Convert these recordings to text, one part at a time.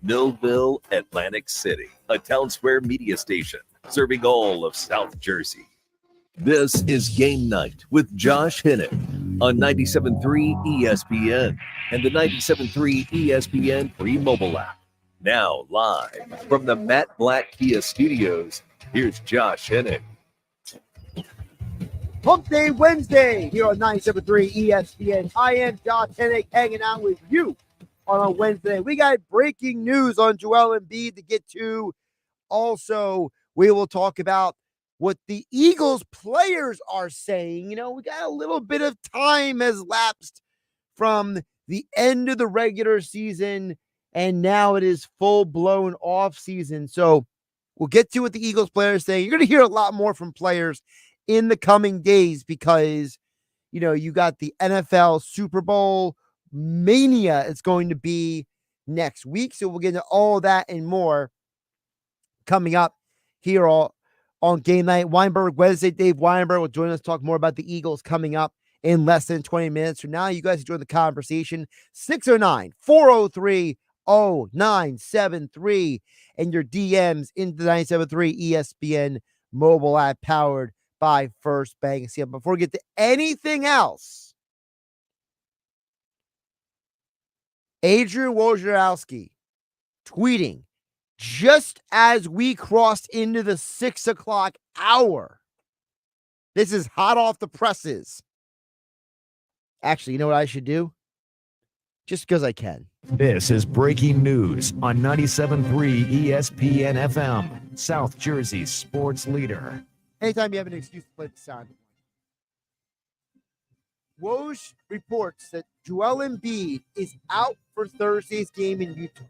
Millville, Atlantic City, a town square media station serving all of South Jersey. This is Game Night with Josh Hennig on 97.3 ESPN and the 97.3 ESPN free mobile app. Now live from the Matt Blatt Kia Studios, here's Josh Hennig. Hump Day Wednesday here on 97.3 ESPN. I am Josh Hennig hanging out with you on a Wednesday. We got breaking news on Joel Embiid to get to. Also, we will talk about what the Eagles players are saying. You know, we got a little bit of time has lapsed from the end of the regular season, and now it is full-blown offseason. So we'll get to what the Eagles players say. You're going to hear a lot more from players in the coming days because, you know, you got the NFL Super Bowl mania. It's going to be next week. So we'll get into all that and more coming up here on Game Night. Weinberg Wednesday. Dave Weinberg will join us, talk more about the Eagles coming up in less than 20 minutes from now. You guys join the conversation. 609-403-0973 and your DMs into the 97.3 ESPN mobile app powered by First Bank. See, before we get to anything else, Adrian Wojnarowski tweeting just as we crossed into the 6 o'clock hour. This is hot off the presses. Actually, you know what I should do? Just because I can. This is breaking news on 97.3 ESPN FM, South Jersey's sports leader. Anytime you have an excuse to play the sound. Woj reports that Joel Embiid is out for Thursday's game in Utah.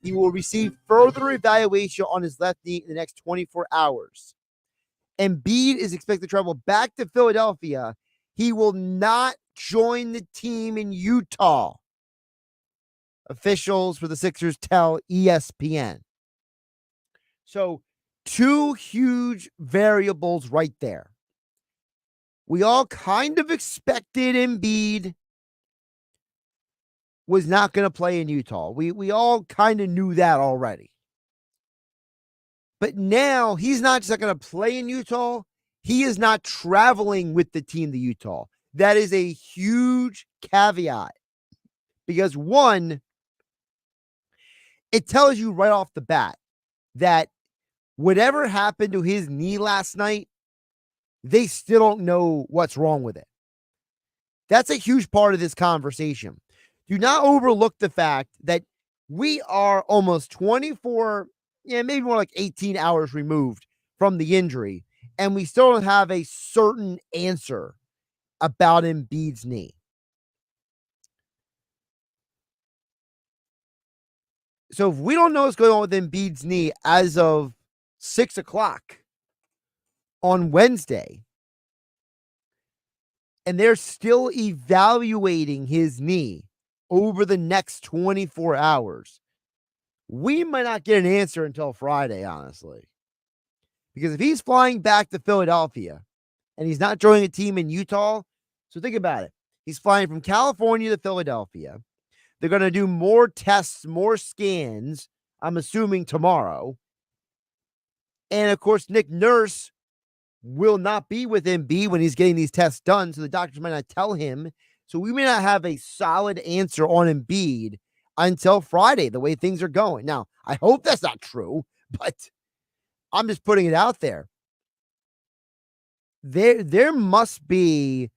He will receive further evaluation on his left knee in the next 24 hours. Embiid is expected to travel back to Philadelphia. He will not join the team in Utah. Officials for the Sixers tell ESPN. So, two huge variables right there. We all kind of expected Embiid was not going to play in Utah. We all kind of knew that already. But now he's not just going to play in Utah. He is not traveling with the team to Utah. That is a huge caveat. Because one, it tells you right off the bat that whatever happened to his knee last night, they still don't know what's wrong with it. That's a huge part of this conversation. Do not overlook the fact that we are almost 24, maybe more like 18 hours removed from the injury, and we still don't have a certain answer about Embiid's knee. So if we don't know what's going on with Embiid's knee as of 6 o'clock on Wednesday, and they're still evaluating his knee over the next 24 hours, we might not get an answer until Friday, honestly. Because if he's flying back to Philadelphia and he's not joining a team in Utah, so think about it. He's flying from California to Philadelphia. They're going to do more tests, more scans, I'm assuming tomorrow. And of course, Nick Nurse will not be with Embiid when he's getting these tests done, so the doctors might not tell him. So we may not have a solid answer on Embiid until Friday, the way things are going. Now, I hope that's not true, but I'm just putting it out there. There must be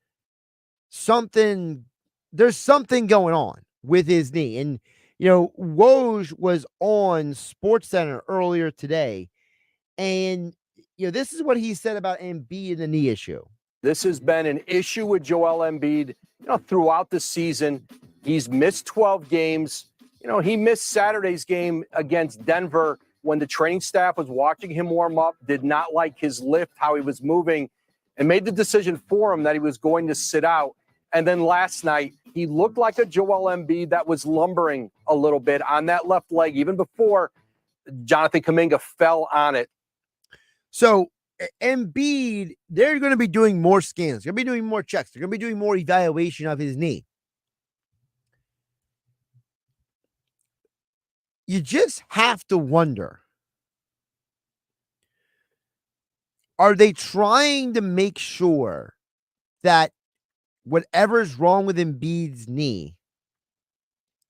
something. There's something going on with his knee. And, you know, Woj was on SportsCenter earlier today, and you know, this is what he said about Embiid and the knee issue. This has been an issue with Joel Embiid, throughout the season. He's missed 12 games. He missed Saturday's game against Denver when the training staff was watching him warm up, did not like his lift, how he was moving, and made the decision for him that he was going to sit out. And then last night, he looked like a Joel Embiid that was lumbering a little bit on that left leg, even before Jonathan Kuminga fell on it. So Embiid, they're going to be doing more scans. They're going to be doing more checks. They're going to be doing more evaluation of his knee. you just have to wonder, are they trying to make sure that whatever's wrong with Embiid's knee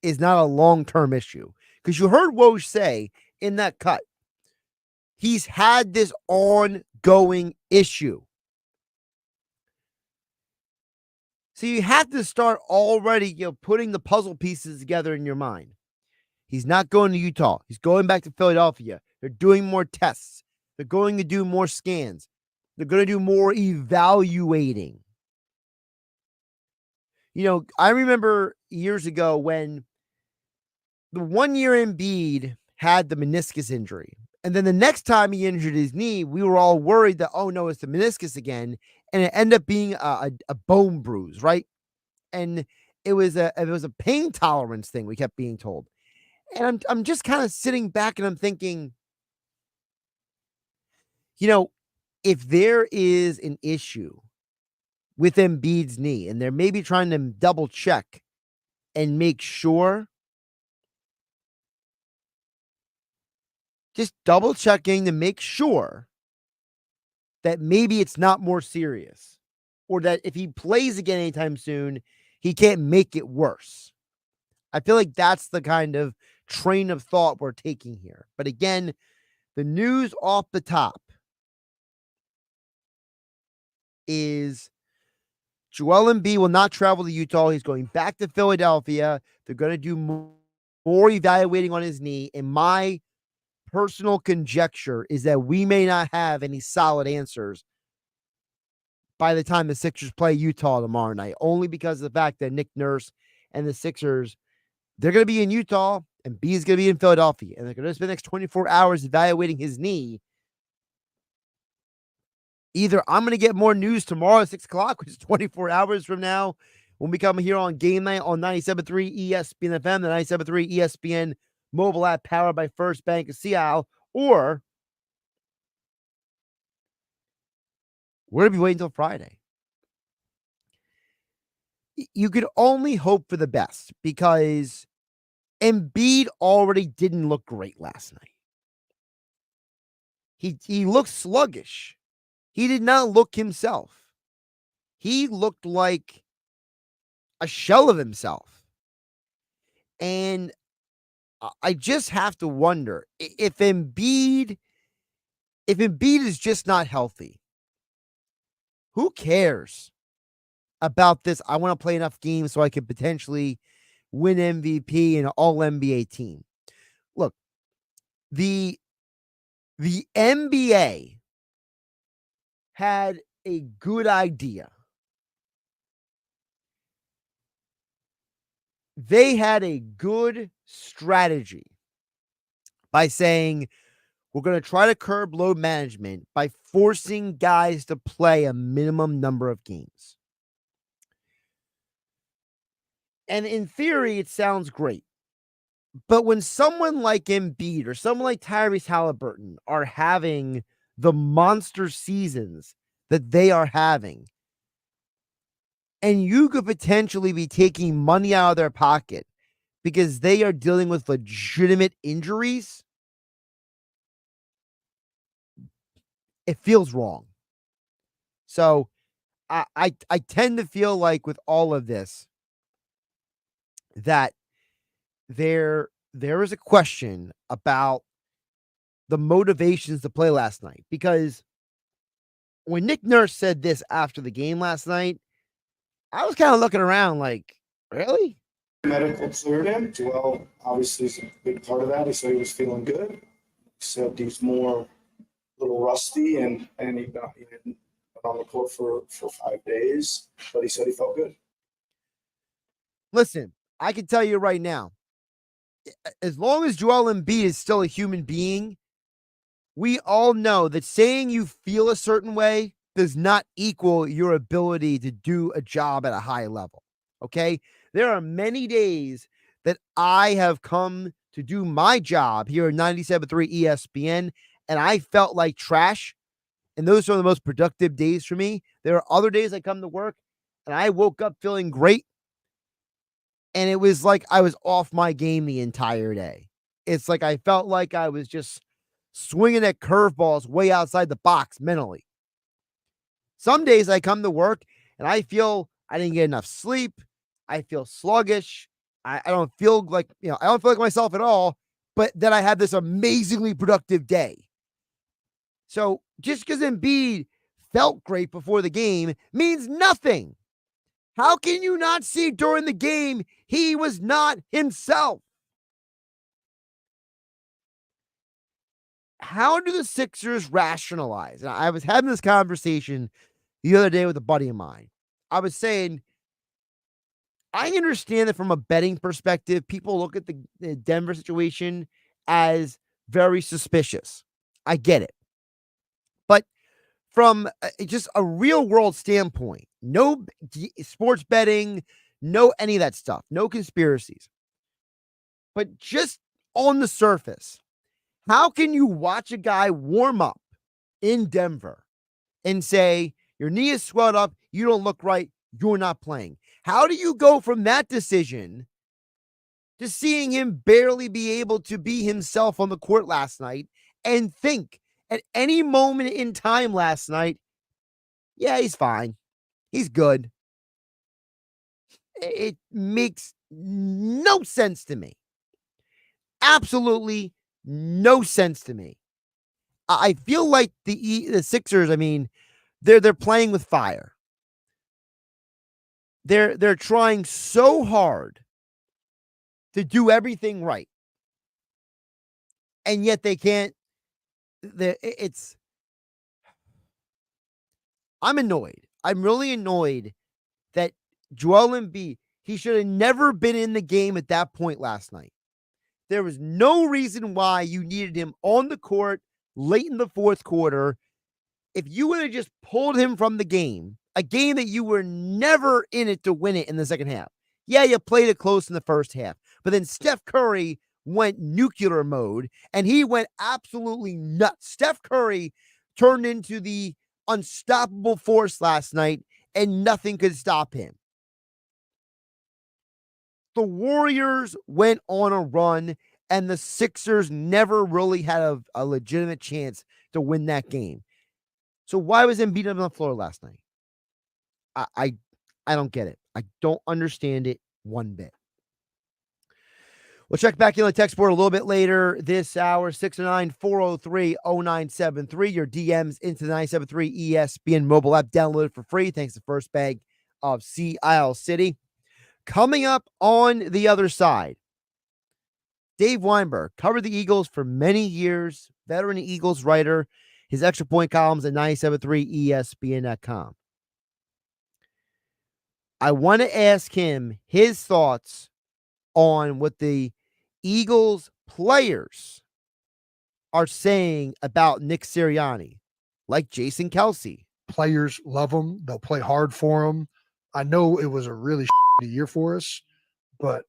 is not a long-term issue? Because you heard Woj say in that cut, he's had this ongoing issue. So you have to start already, putting the puzzle pieces together in your mind. He's not going to Utah. He's going back to Philadelphia. They're doing more tests. They're going to do more scans. They're going to do more evaluating. I remember years ago when the 1 year Embiid had the meniscus injury. And then the next time he injured his knee, we were all worried that, oh no, it's the meniscus again. And it ended up being a bone bruise, right? And it was a pain tolerance thing, we kept being told. And I'm just kind of sitting back and I'm thinking, if there is an issue with Embiid's knee and they're maybe trying to double check and make sure, just double checking to make sure that maybe it's not more serious, or that if he plays again anytime soon, he can't make it worse. I feel like that's the kind of train of thought we're taking here. But again, the news off the top is Joel Embiid will not travel to Utah. He's going back to Philadelphia. They're going to do more evaluating on his knee. And my personal conjecture is that we may not have any solid answers by the time the Sixers play Utah tomorrow night, only because of the fact that Nick Nurse and the Sixers, they're going to be in Utah and B is going to be in Philadelphia. And they're going to spend the next 24 hours evaluating his knee. Either I'm going to get more news tomorrow at 6 o'clock, which is 24 hours from now, when we come here on Game Night on 97.3 ESPN FM, the 97.3 ESPN mobile app powered by First Bank of Seattle, or we're going to be waiting until Friday. You could only hope for the best because Embiid already didn't look great last night. He looked sluggish. He did not look himself. He looked like a shell of himself. And I just have to wonder if Embiid is just not healthy. Who cares about this? I want to play enough games so I could potentially win MVP and all NBA team. Look, the NBA had a good idea. They had a good strategy by saying, we're going to try to curb load management by forcing guys to play a minimum number of games. And in theory, it sounds great. But when someone like Embiid or someone like Tyrese Halliburton are having the monster seasons that they are having, and you could potentially be taking money out of their pocket because they are dealing with legitimate injuries, it feels wrong. So I tend to feel like with all of this that there is a question about the motivations to play last night, because when Nick Nurse said this after the game last night, I was kind of looking around like, really? Medical cleared him. Joel obviously is a big part of that. He said he was feeling good. He said he's more a little rusty and he hadn't been on the court for 5 days, but he said he felt good. Listen, I can tell you right now, as long as Joel Embiid is still a human being, we all know that saying you feel a certain way does not equal your ability to do a job at a high level. Okay? There are many days that I have come to do my job here at 97.3 ESPN, and I felt like trash. And those are the most productive days for me. There are other days I come to work and I woke up feeling great. And it was like I was off my game the entire day. It's like I felt like I was just swinging at curveballs way outside the box mentally. Some days I come to work and I feel I didn't get enough sleep. I feel sluggish. I don't feel like, I don't feel like myself at all, but then I have this amazingly productive day. So just because Embiid felt great before the game means nothing. How can you not see during the game he was not himself? How do the Sixers rationalize? And I was having this conversation the other day with a buddy of mine. I was saying, I understand that from a betting perspective, people look at the Denver situation as very suspicious. I get it. But from just a real world standpoint, no sports betting, no any of that stuff, no conspiracies. But just on the surface, how can you watch a guy warm up in Denver and say, your knee is swelled up, you don't look right, you're not playing? How do you go from that decision to seeing him barely be able to be himself on the court last night and think at any moment in time last night, yeah, he's fine, he's good? It makes no sense to me. Absolutely no sense to me. I feel like the Sixers, they're playing with fire. They're trying so hard to do everything right, and yet they can't. I'm annoyed. I'm really annoyed that Joel Embiid, he should have never been in the game at that point last night. There was no reason why you needed him on the court late in the fourth quarter. If you would have just pulled him from the game, a game that you were never in it to win it in the second half. Yeah, you played it close in the first half, but then Steph Curry went nuclear mode and he went absolutely nuts. Steph Curry turned into the unstoppable force last night and nothing could stop him. The Warriors went on a run and the Sixers never really had a legitimate chance to win that game. So why was Embiid on the floor last night? I don't get it. I don't understand it one bit. We'll check back in on the text board a little bit later this hour. 609-403-0973. Your DMs into the 973 ESPN mobile app. Download for free. Thanks to First Bag of Sea Isle City. Coming up on the other side, Dave Weinberg covered the Eagles for many years. Veteran Eagles writer. His extra point columns at 973ESPN.com. I want to ask him his thoughts on what the Eagles players are saying about Nick Sirianni, like Jason Kelsey. Players love him. They'll play hard for him. I know it was a really shitty year for us, but,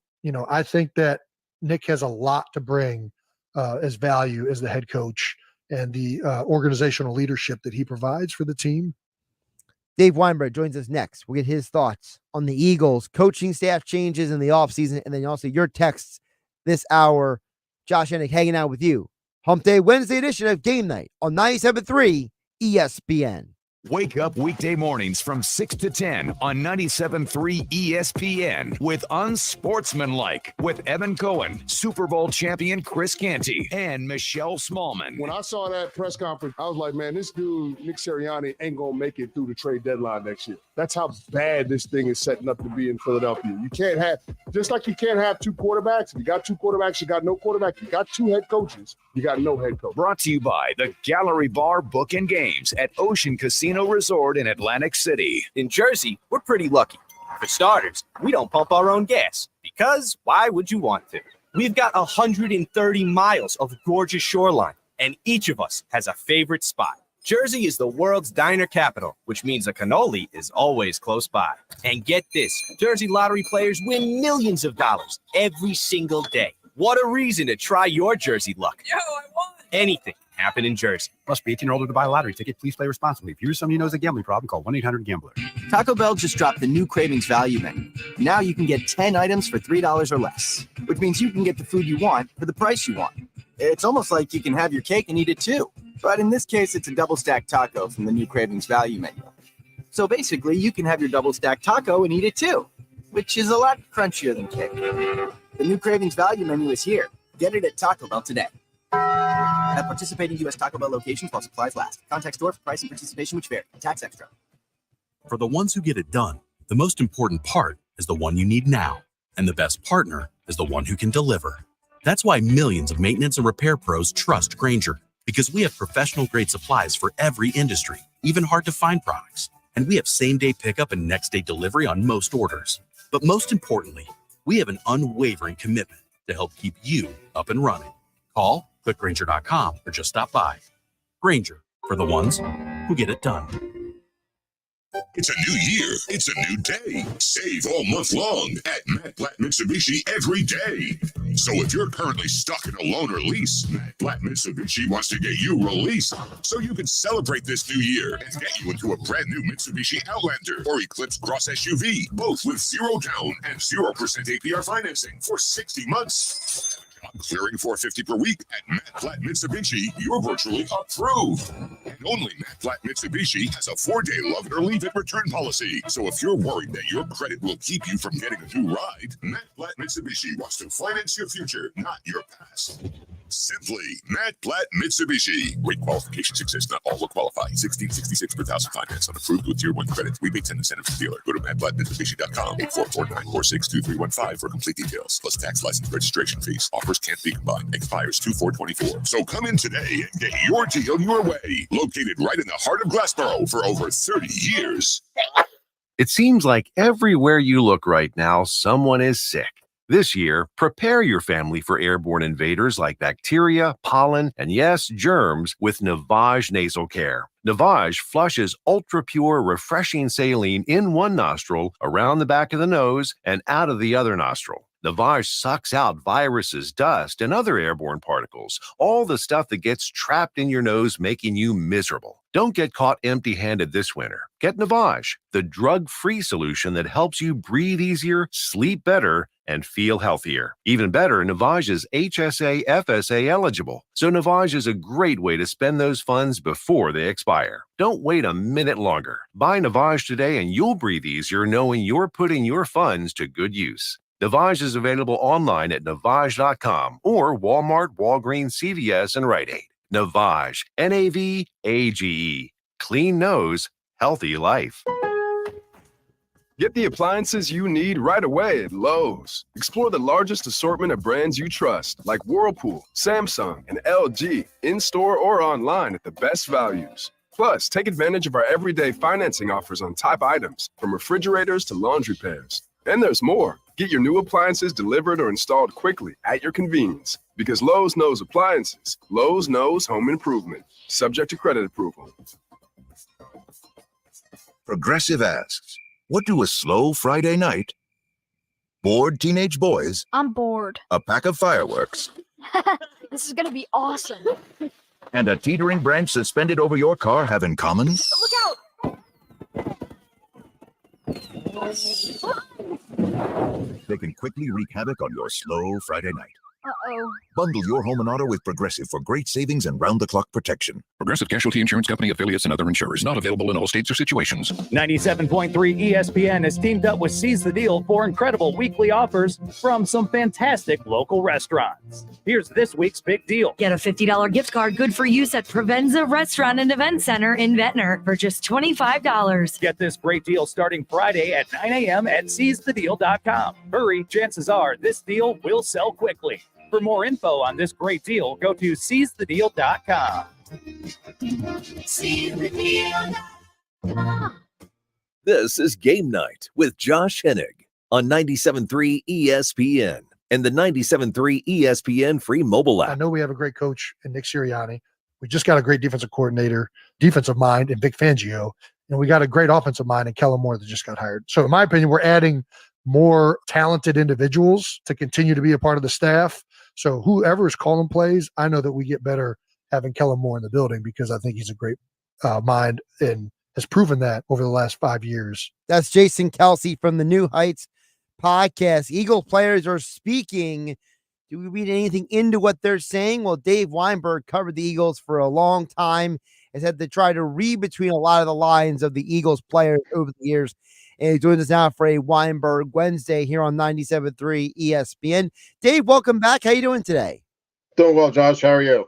I think that Nick has a lot to bring as value as the head coach and the organizational leadership that he provides for the team. Dave Weinberg joins us next. We'll get his thoughts on the Eagles coaching staff changes in the offseason, and then also your texts this hour. Josh Hennig hanging out with you. Hump Day Wednesday edition of Game Night on 97.3 ESPN. Wake up weekday mornings from 6 to 10 on 97.3 ESPN with Unsportsmanlike with Evan Cohen, Super Bowl champion Chris Canty, and Michelle Smallman. When I saw that press conference, I was like, man, this dude, Nick Sirianni, ain't going to make it through the trade deadline next year. That's how bad this thing is setting up to be in Philadelphia. You can't have, just like you can't have two quarterbacks. If you got two quarterbacks, you got no quarterback. You got two head coaches, you got no head coach. Brought to you by the Gallery Bar Book and Games at Ocean Casino Resort in Atlantic City. In Jersey, we're pretty lucky. For starters, we don't pump our own gas because why would you want to? We've got 130 miles of gorgeous shoreline, and each of us has a favorite spot. Jersey is the world's diner capital, which means a cannoli is always close by. And get this, Jersey lottery players win millions of dollars every single day. What a reason to try your Jersey luck. Yo, I won! Anything happen in Jersey. Must be 18 or older to buy a lottery ticket. Please play responsibly. If you or someone you know has a gambling problem, call 1-800-GAMBLER. Taco Bell just dropped the new Cravings Value Menu. Now you can get 10 items for $3 or less, which means you can get the food you want for the price you want. It's almost like you can have your cake and eat it too. But in this case, it's a double stack taco from the new Cravings Value Menu. So basically, you can have your double stack taco and eat it too, which is a lot crunchier than cake. The new Cravings Value Menu is here. Get it at Taco Bell today. At participating U.S. Taco Bell locations while supplies last. Contact store for price and participation which vary. Tax extra. For the ones who get it done, the most important part is the one you need now. And the best partner is the one who can deliver. That's why millions of maintenance and repair pros trust Grainger, because we have professional-grade supplies for every industry, even hard-to-find products. And we have same-day pickup and next-day delivery on most orders. But most importantly, we have an unwavering commitment to help keep you up and running. Call, click Grainger.com, or just stop by. Grainger, for the ones who get it done. It's a new year. It's a new day. Save all month long at Matt Blatt Mitsubishi every day. So if you're currently stuck in a loan or lease, Matt Blatt Mitsubishi wants to get you released so you can celebrate this new year and get you into a brand new Mitsubishi Outlander or Eclipse Cross SUV, both with 0 down and 0% APR financing for 60 months. Clearing $450 per week at Matt Blatt Mitsubishi, you're virtually approved. And only Matt Blatt Mitsubishi has a 4-day love it or leave it return policy. So if you're worried that your credit will keep you from getting a new ride, Matt Blatt Mitsubishi wants to finance your future, not your past. Simply Matt Blatt Mitsubishi. Rate qualifications exist. Not all will qualify. $16.66 per thousand finance on approved with Tier 1 credit. Rebates and incentives to dealer. Go to mattblattmitsubishi.com. 8449-462315 for complete details. Plus tax, license, registration fees. Offers can't be combined. Expires 2/4/24. So come in today and get your deal your way. Located right in the heart of Glassboro for over 30 years. It seems like everywhere you look right now, someone is sick. This year, prepare your family for airborne invaders like bacteria, pollen, and yes, germs with Navage Nasal Care. Navage flushes ultra-pure, refreshing saline in one nostril, around the back of the nose, and out of the other nostril. Navage sucks out viruses, dust, and other airborne particles, all the stuff that gets trapped in your nose, making you miserable. Don't get caught empty-handed this winter. Get Navage, the drug-free solution that helps you breathe easier, sleep better, and feel healthier. Even better, Navage is HSA FSA eligible, so Navage is a great way to spend those funds before they expire. Don't wait a minute longer. Buy Navage today and you'll breathe easier knowing you're putting your funds to good use. Navage is available online at Navage.com or Walmart, Walgreens, CVS, and Rite Aid. Navage, N-A-V-A-G-E. Clean nose, healthy life. Get the appliances you need right away at Lowe's. Explore the largest assortment of brands you trust, like Whirlpool, Samsung, and LG, in-store or online at the best values. Plus, take advantage of our everyday financing offers on top items, from refrigerators to laundry pairs. And there's more. Get your new appliances delivered or installed quickly at your convenience. Because Lowe's knows appliances. Lowe's knows home improvement. Subject to credit approval. Progressive asks, what do a slow Friday night, bored teenage boys, I'm bored, a pack of fireworks, this is gonna be awesome, and a teetering branch suspended over your car have in common? Look out! They can quickly wreak havoc on your slow Friday night. Uh-oh. Bundle your home and auto with Progressive for great savings and round-the-clock protection. Progressive Casualty Insurance Company, affiliates, and other insurers. Not available in all states or situations. 97.3 ESPN has teamed up with Seize the Deal for incredible weekly offers from some fantastic local restaurants. Here's this week's big deal. Get a $50 gift card good for use at Provenza Restaurant and Event Center in Ventnor for just $25. Get this great deal starting Friday at 9 a.m. at seizethedeal.com. Hurry, chances are this deal will sell quickly. For more info on this great deal, go to seizethedeal.com. This is Game Night with Josh Hennig on 97.3 ESPN and the 97.3 ESPN free mobile app. I know we have a great coach in Nick Sirianni. We just got a great defensive coordinator, defensive mind in Vic Fangio, and we got a great offensive mind in Kellen Moore that just got hired. So in my opinion, we're adding more talented individuals to continue to be a part of the staff. So whoever is calling plays, I know that we get better having Kellen Moore in the building because I think he's a great mind and has proven that over the last 5 years. That's Jason Kelsey from the New Heights podcast. Eagle players are speaking. Do we read anything into what they're saying? Well, Dave Weinberg covered the Eagles for a long time, has had to try to read between a lot of the lines of the Eagles players over the years. And he's doing this now for a Weinberg Wednesday here on 97.3 ESPN. Dave, welcome back. How you doing today? Doing well, Josh. How are you?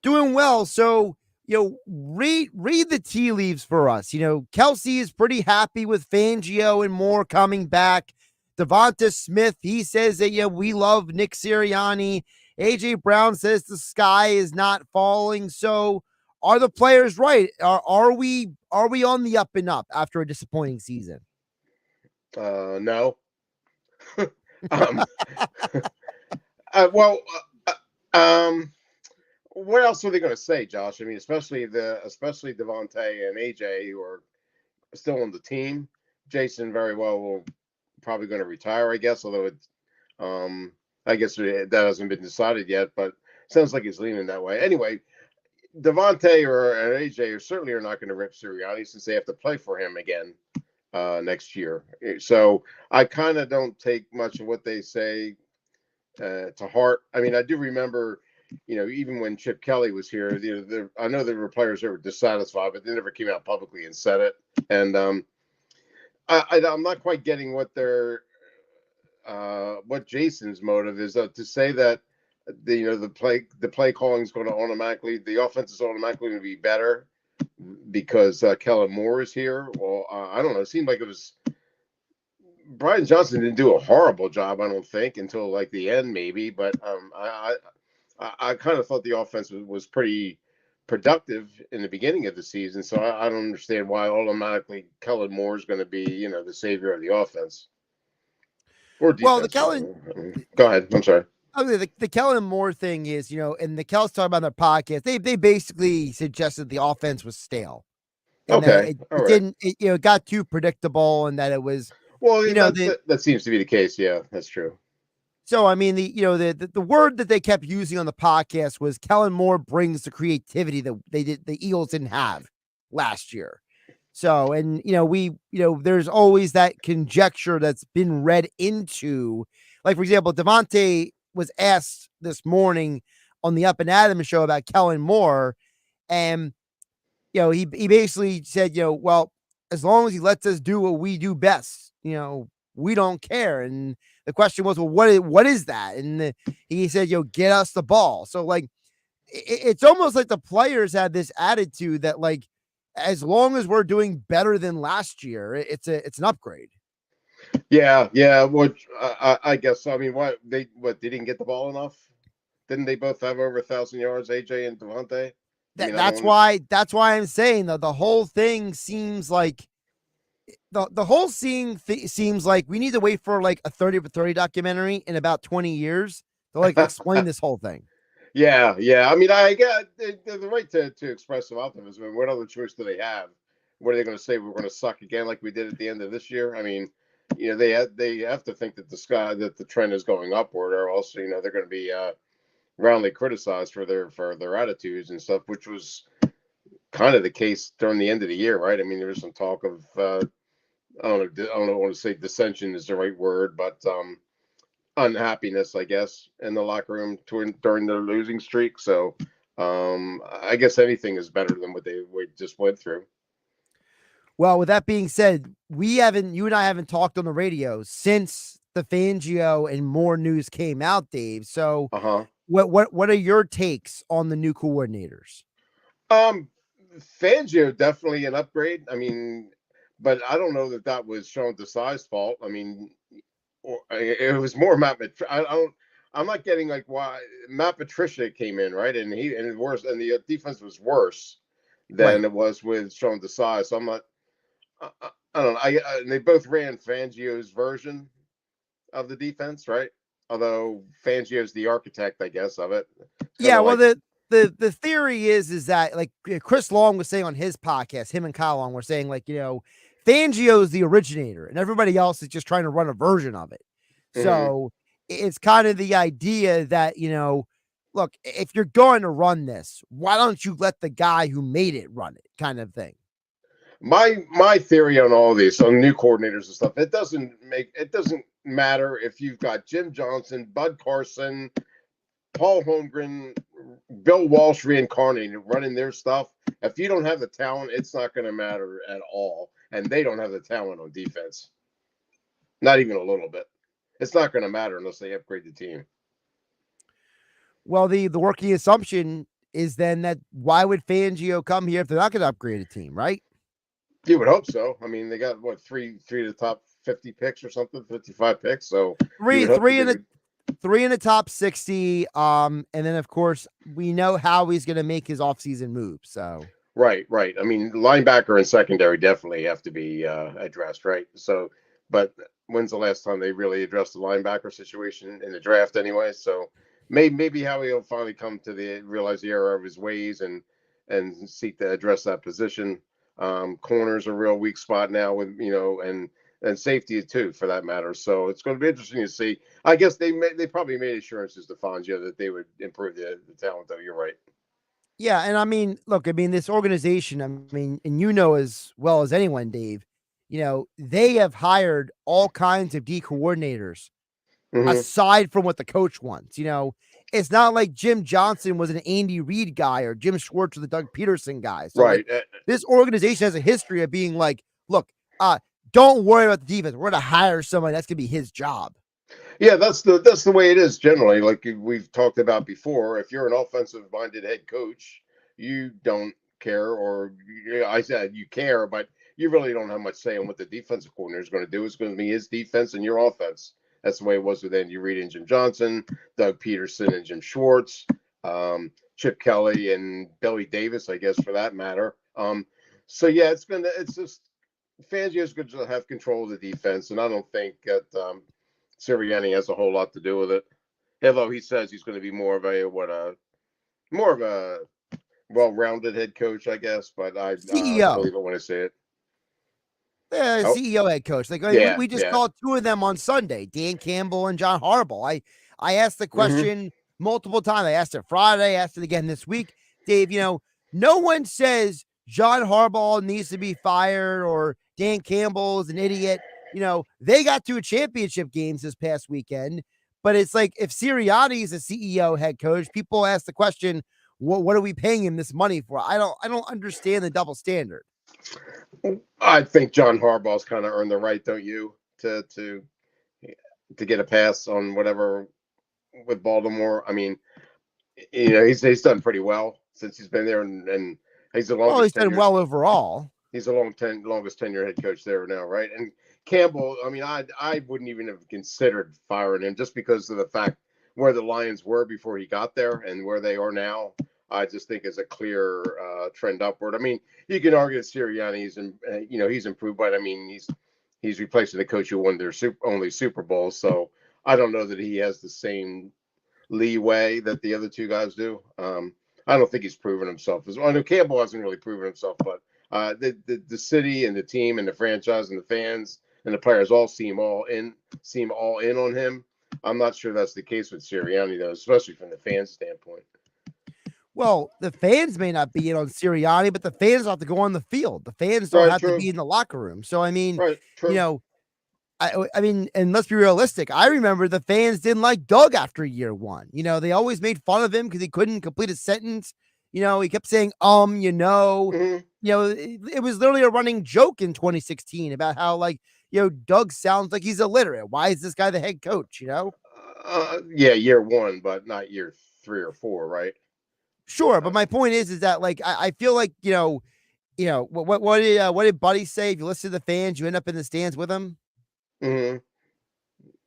Doing well. So, read the tea leaves for us. Kelsey is pretty happy with Fangio and Moore coming back. Devonta Smith, he says that, we love Nick Sirianni. AJ Brown says the sky is not falling. So are the players right? Are we on the up and up after a disappointing season? No. What else are they going to say, Josh? I mean, especially Devontae and AJ, who are still on the team. Jason very well will probably going to retire, I guess. Although I guess that hasn't been decided yet, but sounds like he's leaning that way. Anyway, Devontae or AJ certainly are not going to rip Sirianni since they have to play for him again next year. So I kind of don't take much of what they say to heart. I mean, I do remember, even when Chip Kelly was here, I know there were players that were dissatisfied, but they never came out publicly and said it. And I'm not quite getting what what Jason's motive is to say that the play calling is going to the offense is automatically going to be better because Kellen Moore is here. Well, I don't know. It seemed like it was Brian Johnson didn't do a horrible job, I don't think, until like the end maybe. But I kind of thought the offense was pretty productive in the beginning of the season. So I don't understand why automatically Kellen Moore is going to be, the savior of the offense. Or defense. Well, the Kellen. Go ahead. I'm sorry. The Kellen Moore thing is, and the Kells talk about their podcast. They basically suggested the offense was stale. And okay. It got too predictable, and that it was. Well, that seems to be the case. Yeah, that's true. So, I mean, the word that they kept using on the podcast was Kellen Moore brings the creativity that the Eagles didn't have last year. So, and, there's always that conjecture that's been read into, like, for example, Devontae was asked this morning on the Up and Adams show about Kellen Moore. And, he basically said, well, as long as he lets us do what we do best, we don't care. And the question was, well, what is that? And he said, get us the ball. So, like, it's almost like the players had this attitude that, like, as long as we're doing better than last year, it's an upgrade. Yeah. Which I guess. I mean, they didn't get the ball enough? Didn't they both have over 1,000 yards, AJ and Devontae? That's why I'm saying that the whole thing seems like the whole seems like we need to wait for like a 30 for 30 documentary in about 20 years to like explain this whole thing. Yeah. I mean, I get the right to express some optimism. I mean, what other choice do they have? What are they going to say? We're going to suck again like we did at the end of this year? I mean, they have to think that the trend is going upward, or else they're going to be roundly criticized for their attitudes and stuff, which was kind of the case during the end of the year, right? I mean, there was some talk of I don't want to say dissension is the right word, but unhappiness, I guess, in the locker room during their losing streak. So I guess anything is better than what we just went through. Well, with that being said, you and I haven't talked on the radio since the Fangio and Moore news came out, Dave. So what are your takes on the new coordinators? Fangio definitely an upgrade. I mean, but I don't know that was Sean Desai's fault. I mean, it was more Matt. I'm not getting like why Matt Patricia came in, right, and the defense was worse than it was with Sean Desai. So I'm not. I don't know. They both ran Fangio's version of the defense, right? Although Fangio's the architect, I guess, of it. Yeah. Well, the theory is that, like, Chris Long was saying on his podcast, him and Kyle Long were saying, like, Fangio is the originator and everybody else is just trying to run a version of it. So it's kind of the idea that, look, if you're going to run this, why don't you let the guy who made it run it, kind of thing? My theory on all these, on new coordinators and stuff, it doesn't matter if you've got Jim Johnson, Bud Carson, Paul Holmgren, Bill Walsh reincarnated running their stuff. If you don't have the talent, it's not going to matter at all. And they don't have the talent on defense. Not even a little bit. It's not going to matter unless they upgrade the team. Well, the working assumption is then that why would Fangio come here if they're not going to upgrade a team, right? You would hope so. I mean, they got what three of the top 50 picks or something, 55 picks. So three in the top 60. And then of course we know how he's going to make his offseason move. So right. I mean, linebacker and secondary definitely have to be addressed, right? So, but when's the last time they really addressed the linebacker situation in the draft, anyway? So maybe Howie will finally come to realize the error of his ways and seek to address that position. Corners a real weak spot now with and safety too, for that matter. So it's going to be interesting to see. I guess they probably made assurances to Fangio that they would improve the talent, though. You're right. Yeah, and I mean, look, I mean, this organization, I mean, and you know as well as anyone, Dave, they have hired all kinds of D coordinators aside from what the coach wants. It's not like Jim Johnson was an Andy Reid guy or Jim Schwartz was the Doug Peterson guy. So right. This organization has a history of being like, look, don't worry about the defense. We're going to hire somebody that's going to be his job. Yeah, that's the way it is generally. Like we've talked about before, if you're an offensive-minded head coach, you don't care, or I said you care, but you really don't have much say on what the defensive coordinator is going to do. It's going to be his defense and your offense. That's the way it was with Andy Reid and Jim Johnson, Doug Peterson and Jim Schwartz, Chip Kelly and Billy Davis, I guess, for that matter. So yeah, it's just Fangio's going to have control of the defense, and I don't think that Sirianni has a whole lot to do with it. Although he says he's going to be more of a well-rounded head coach, I guess. But I believe it when I say it. CEO, head coach. We just called two of them on Sunday, Dan Campbell and John Harbaugh. I asked the question multiple times. I asked it Friday, asked it again this week. Dave, no one says John Harbaugh needs to be fired or Dan Campbell is an idiot. They got to a championship games this past weekend, but it's like if Sirianni is a CEO head coach, people ask the question, what are we paying him this money for? I don't understand the double standard. I think John Harbaugh's kind of earned the right, don't you, to get a pass on whatever with Baltimore. I mean, he's done pretty well since he's been there, and he's the longest. Well, he's done well overall. He's the longest tenure head coach there now, right? And Campbell, I mean, I wouldn't even have considered firing him just because of the fact where the Lions were before he got there and where they are now. I just think is a clear trend upward. I mean, you can argue that Sirianni's and he's improved, but I mean he's replacing the coach who won their only Super Bowl. So I don't know that he has the same leeway that the other two guys do. I don't think he's proven himself. I know Campbell hasn't really proven himself, but the city and the team and the franchise and the fans and the players all seem all in on him. I'm not sure that's the case with Sirianni though, especially from the fans' standpoint. Well, the fans may not be in on Sirianni, but the fans have to go on the field. The fans don't have to be in the locker room. So, I mean, I mean, and let's be realistic. I remember the fans didn't like Doug after year one. They always made fun of him because he couldn't complete a sentence. He kept saying, it was literally a running joke in 2016 about how Doug sounds like he's illiterate. Why is this guy the head coach? Yeah, year one, but not year 3 or 4, right? Sure, but my point is that I feel like what did Buddy say? If you listen to the fans, you end up in the stands with them. Mm-hmm.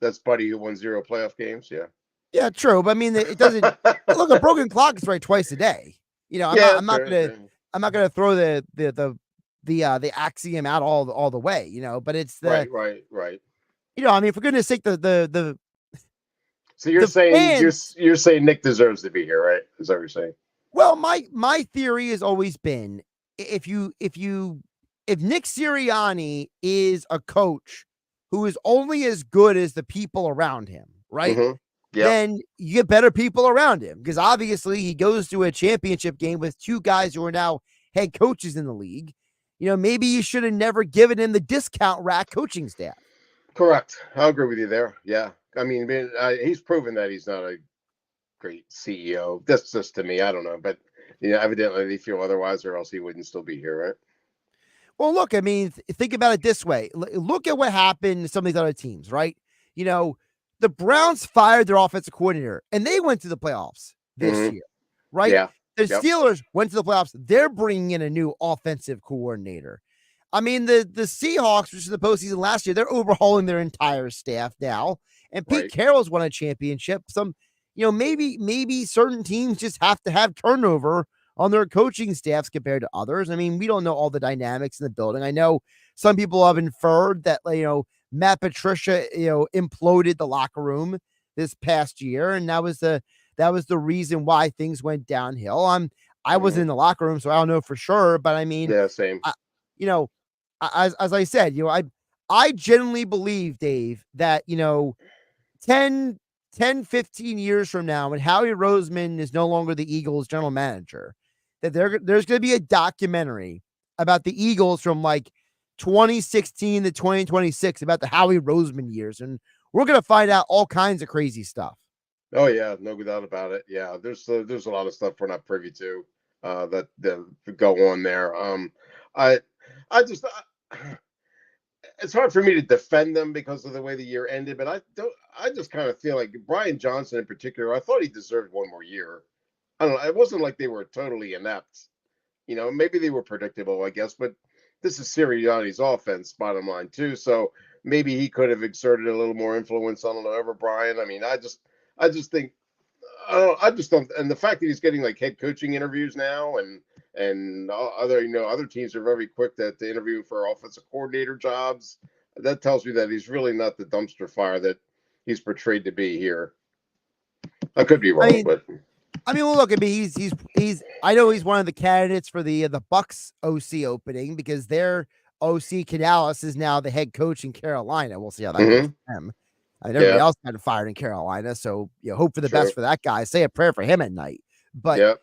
That's Buddy who won 0 playoff games. Yeah. Yeah, true. But I mean, it doesn't look. A broken clock is right twice a day. I'm not gonna throw the axiom out all the way. But it's the right. I mean, for goodness sake, the So you're saying fans, you're saying Nick deserves to be here, right? Is that what you're saying? Well, my theory has always been if Nick Sirianni is a coach who is only as good as the people around him, right? then you get better people around him, because obviously he goes to a championship game with two guys who are now head coaches in the league. Maybe you should have never given him the discount rack coaching staff. Correct. I'll agree with you there. Yeah. I mean, he's proven that he's not a great CEO. That's just to me. I don't know. But, evidently they feel otherwise, or else he wouldn't still be here, right? Well, look, I mean, think about it this way. Look at what happened to some of these other teams, right? The Browns fired their offensive coordinator, and they went to the playoffs this year, right? Yeah. The Steelers went to the playoffs. They're bringing in a new offensive coordinator. I mean, the Seahawks, which is the postseason last year, they're overhauling their entire staff now. And Pete Carroll's won a championship. Maybe certain teams just have to have turnover on their coaching staffs compared to others. I mean, we don't know all the dynamics in the building. I know some people have inferred that, Matt Patricia, imploded the locker room this past year, and that was the reason why things went downhill. I wasn't in the locker room, so I don't know for sure, but I mean, same. As I said, I genuinely believe, Dave, that 10, 15 years from now, when Howie Roseman is no longer the Eagles general manager, that there's going to be a documentary about the Eagles from 2016 to 2026 about the Howie Roseman years, and we're going to find out all kinds of crazy stuff. Oh yeah, no doubt about it. Yeah, there's a lot of stuff we're not privy to that go on there. It's hard for me to defend them because of the way the year ended, but I just kind of feel like Brian Johnson in particular, I thought he deserved one more year. I don't know. It wasn't like they were totally inept. Maybe they were predictable, I guess, but this is Sirianni's offense, bottom line too. So maybe he could have exerted a little more influence on whoever Brian. I mean, I just think, I just don't. And the fact that he's getting head coaching interviews now, and other teams are very quick to interview for offensive coordinator jobs. That tells me that he's really not the dumpster fire that he's portrayed to be here. I could be wrong, but well, look, he's. I know he's one of the candidates for the Bucks OC opening, because their OC Canales is now the head coach in Carolina. We'll see how that goes for him. Everybody else got fired in Carolina, so hope for the best for that guy. Say a prayer for him at night. But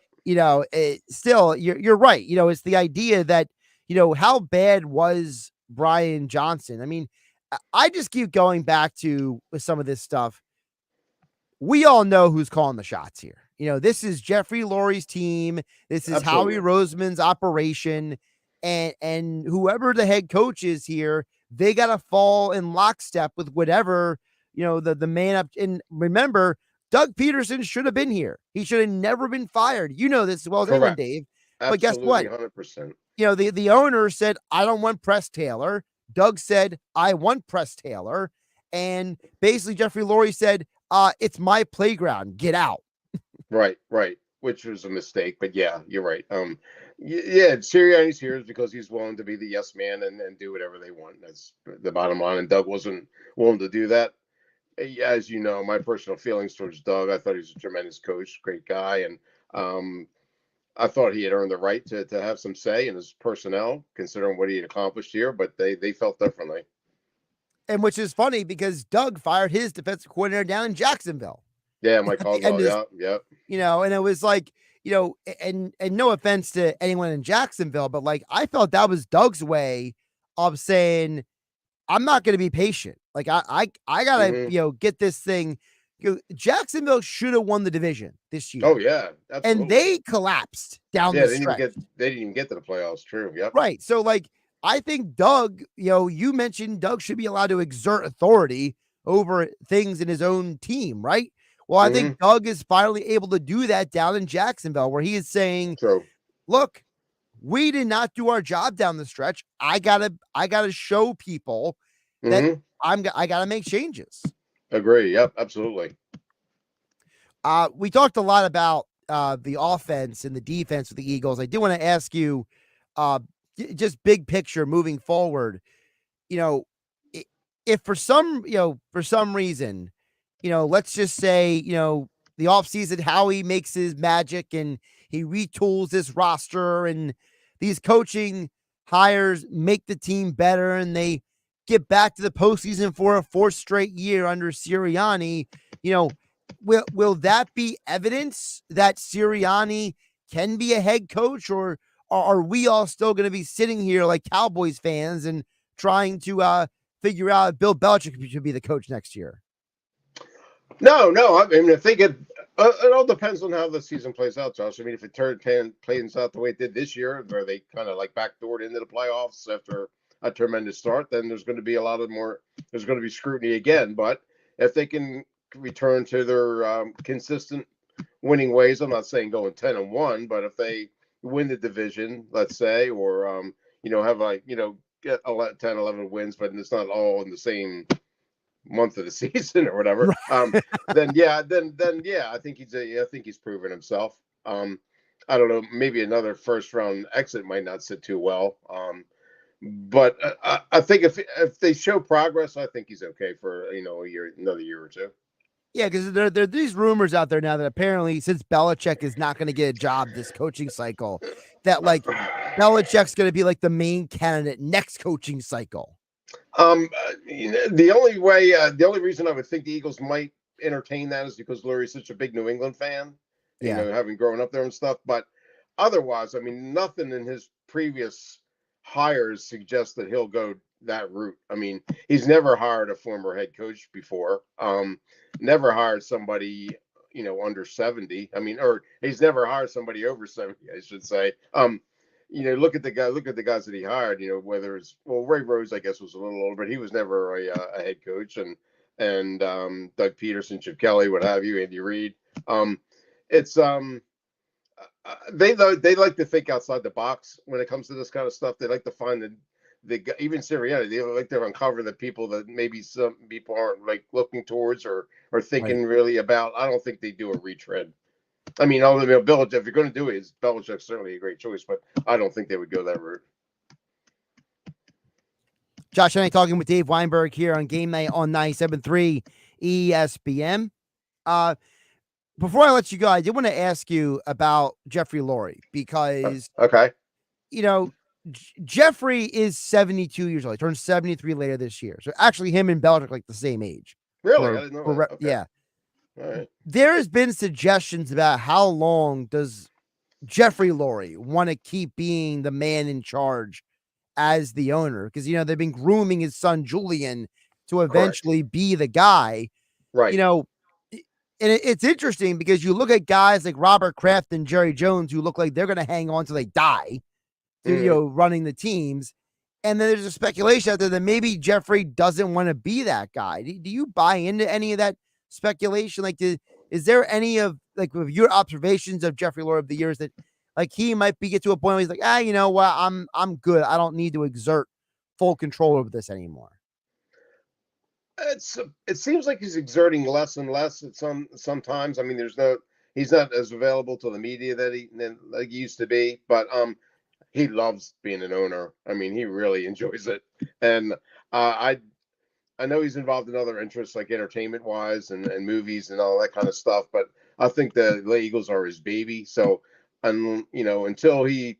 still, you're right. It's the idea that how bad was Brian Johnson? I mean, I just keep going back to with some of this stuff. We all know who's calling the shots here. This is Jeffrey Lurie's team. This is Howie Roseman's operation, and whoever the head coach is here, they got to fall in lockstep with whatever. The man up. And remember, Doug Peterson should have been here. He should have never been fired. You know this as well as anyone, Dave. Absolutely, but guess what? 100%. The owner said, I don't want Press Taylor. Doug said, I want Press Taylor. And basically Jeffrey Lurie said, it's my playground. Get out. Right. Which was a mistake, but yeah, you're right. Sirianni's here is because he's willing to be the yes man and do whatever they want. That's the bottom line. And Doug wasn't willing to do that. As you know, my personal feelings towards Doug, I thought he was a tremendous coach, great guy, and I thought he had earned the right to have some say in his personnel, considering what he had accomplished here. But they felt differently. And which is funny because Doug fired his defensive coordinator down in Jacksonville. Yeah, Mike Caldwell. Yep. And it was and no offense to anyone in Jacksonville, but I felt that was Doug's way of saying, I'm not going to be patient. I gotta, get this thing. Jacksonville should have won the division this year. Oh yeah, absolutely. And they collapsed down the stretch. They didn't even get to the playoffs. True. Yep. Right. So I think Doug, you mentioned Doug should be allowed to exert authority over things in his own team, right? Well, I think Doug is finally able to do that down in Jacksonville, where he is saying, look, we did not do our job down the stretch. I gotta show people that I gotta make changes. Agree. Yep. Absolutely. We talked a lot about the offense and the defense of the Eagles. I do want to ask you, just big picture moving forward, if for some reason, let's just say, the offseason, Howie makes his magic and he retools this roster and these coaching hires make the team better and they get back to the postseason for a fourth straight year under Sirianni, will that be evidence that Sirianni can be a head coach, or are we all still going to be sitting here like Cowboys fans and trying to figure out if Bill Belichick should be the coach next year? No. I mean, I think it all depends on how the season plays out, Josh. I mean, if it plays out the way it did this year, where they kind of like backdoored into the playoffs after a tremendous start, then there's going to be there's going to be scrutiny again. But if they can return to their consistent winning ways, I'm not saying going 10-1, but if they win the division, let's say, or have get 10, 11 wins, but it's not all in the same month of the season or whatever, then I think he's proven himself. I don't know, maybe another first round exit might not sit too well. But I think if they show progress, I think he's okay for another year or two. Yeah, because there are these rumors out there now that apparently since Belichick is not going to get a job this coaching cycle, that like Belichick's going to be like the main candidate next coaching cycle. The only reason I would think the Eagles might entertain that is because Lurie's such a big New England fan, having grown up there and stuff. But otherwise, I mean, nothing in his previous hires suggests that he'll go that route. I mean, he's never hired a former head coach before. Never hired somebody, under 70. I mean, or he's never hired somebody over 70, I should say. Look at the guys that he hired, whether it's, Ray Rose, I guess, was a little older, but he was never a head coach, and Doug Peterson, Chip Kelly, what have you, Andy Reid. They like to think outside the box when it comes to this kind of stuff. They like to find even Sirianni, they like to uncover the people that maybe some people aren't like looking towards or thinking really about. I don't think they do a retread. I mean, Belichick, if you're going to do it, Belichick's certainly a great choice, but I don't think they would go that route. Josh Hennig talking with Dave Weinberg here on Game Night on 97.3 ESPN. Before I let you go, I did want to ask you about Jeffrey Lurie because, Jeffrey is 72 years old. He turns 73 later this year. So actually him and Belichick like the same age. Really? I didn't know that. Okay. Yeah. All right. There has been suggestions about how long does Jeffrey Lurie want to keep being the man in charge as the owner? Because, they've been grooming his son, Julian, to eventually be the guy. Right. And it's interesting because you look at guys like Robert Kraft and Jerry Jones who look like they're going to hang on till they die, running the teams. And then there's a speculation out there that maybe Jeffrey doesn't want to be that guy. Do you buy into any of that speculation? Like, is there any of your observations of Jeffrey Lurie of the years that like he might get to a point where he's like, you know what, I'm good. I don't need to exert full control over this anymore. It seems like he's exerting less and less at sometimes. I mean, he's not as available to the media that he used to be, but he loves being an owner. I mean, he really enjoys it. And I know he's involved in other interests like entertainment wise and movies and all that kind of stuff, but I think the Eagles are his baby. So, until he's